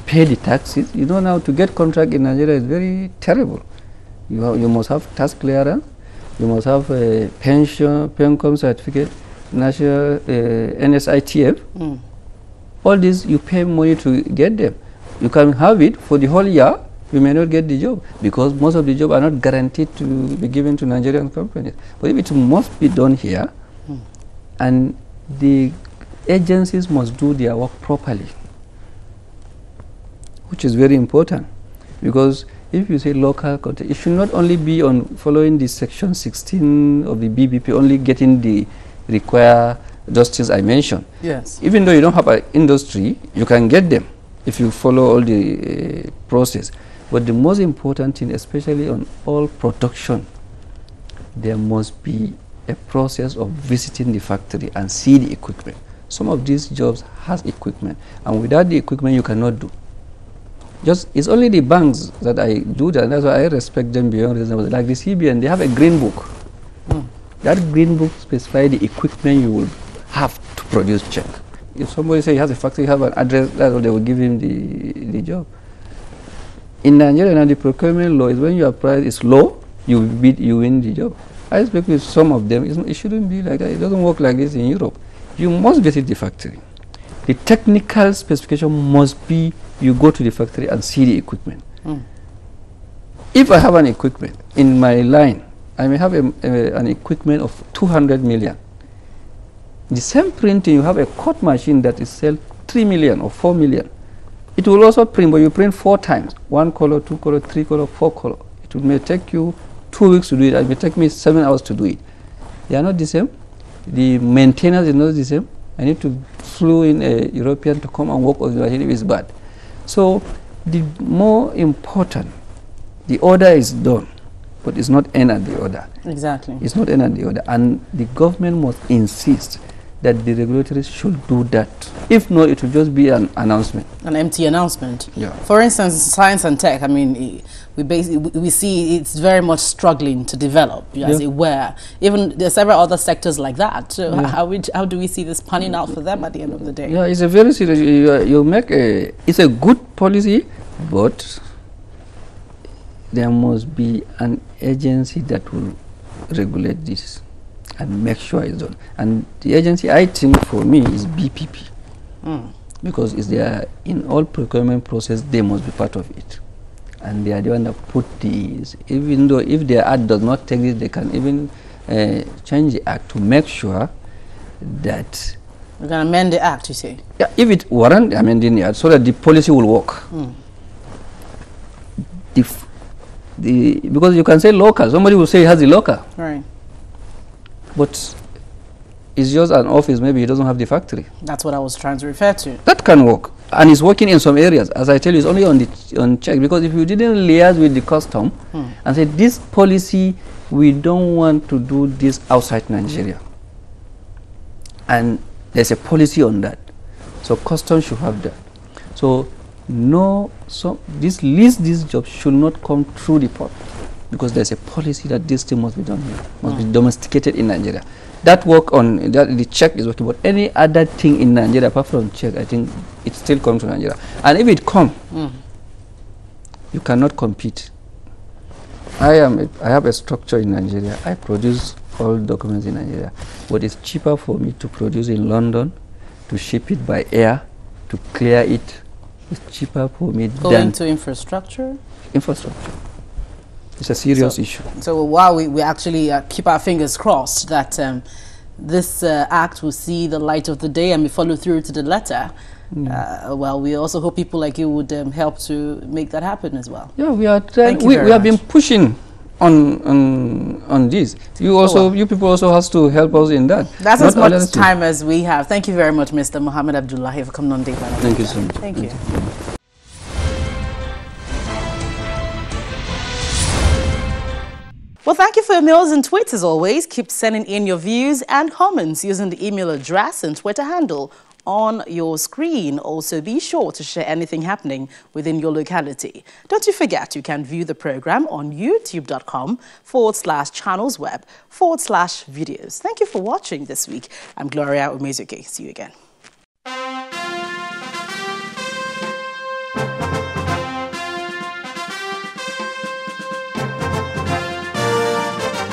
pay the taxes. You know, now to get contract in Nigeria is very terrible. You must have tax clearance, you must have a pension certificate, national NSITF. All these, you pay money to get them. You can have it for the whole year, you may not get the job because most of the jobs are not guaranteed to be given to Nigerian companies. But if it must be done here, and the agencies must do their work properly, which is very important, because if you say local content, it should not only be on following the section 16 of the BBP, only getting the required justice I mentioned. Yes. Even though you don't have an industry, you can get them if you follow all the process. But the most important thing, especially on all production, there must be a process of visiting the factory and see the equipment. Some of these jobs has equipment, and without the equipment you cannot do. It's only the banks that I do that, and that's why I respect them beyond reasonable. Like the CBN, they have a green book. That green book specifies the equipment you will have to produce check. If somebody says he has a factory, have an address, that's what they will give him the job. In Nigeria now, the procurement law is when your price is low, you win the job. I expect with some of them, it shouldn't be like that. It doesn't work like this in Europe. You must visit the factory. The technical specification must be you go to the factory and see the equipment. If I have an equipment in my line, I may have an equipment of 200 million. The same printing, you have a cut machine that is sell 3 million or 4 million. It will also print, but you print 4 times. 1 color, 2 color, 3 color, 4 color. It may take you 2 weeks to do it. It may take me 7 hours to do it. They are not the same. The maintenance is not the same. I need to flew in a European to come and work on the machine if it's bad. So the more important, the order is done, but it's not end at the order. Exactly. It's not end at the order. And the government must insist that the regulators should do that. If not, it will just be an announcement. An empty announcement. Yeah. For instance, science and tech, I mean, we see it's very much struggling to develop, as it were. Even there are several other sectors like that. So how do we see this panning out for them at the end of the day? Yeah, it's a very serious, it's a good policy, but there must be an agency that will regulate this and make sure it's done. And the agency, I think, for me, is BPP. Because it's there in all procurement process, they must be part of it. And they are the one that put these, even though if their act does not take this, they can even change the act to make sure that... We're going to amend the act, you say? Yeah, if it warrant amending the act, so that the policy will work. Because you can say local, somebody will say he has the local. Right. But it's just an office, maybe he doesn't have the factory. That's what I was trying to refer to. That can work. And it's working in some areas. As I tell you, it's only on check. Because if you didn't liaise with the custom and say, this policy, we don't want to do this outside Nigeria. And there's a policy on that. So custom should have that. So these jobs should not come through the port. Because there's a policy that this thing must be done here, must be domesticated in Nigeria. That work on the check is working, but any other thing in Nigeria apart from check, I think it still comes to Nigeria. And if it comes, you cannot compete. I have a structure in Nigeria. I produce all documents in Nigeria, but it's cheaper for me to produce in London, to ship it by air, to clear it. It's cheaper for me than to infrastructure. It's a serious issue. So while we actually keep our fingers crossed that this act will see the light of the day and be followed through to the letter, well, we also hope people like you would help to make that happen as well. Yeah, we are trying. We have been pushing on this. You people also has to help us in that. That's as much time as we have. Thank you very much, Mr. Mohammed Abdullahi, for coming on Dateline. Thank you so much. Thank you. Well, thank you for your mails and tweets as always. Keep sending in your views and comments using the email address and Twitter handle on your screen. Also, be sure to share anything happening within your locality. Don't you forget, you can view the program on youtube.com/channelsweb/videos. Thank you for watching this week. I'm Gloria Umezuke. See you again.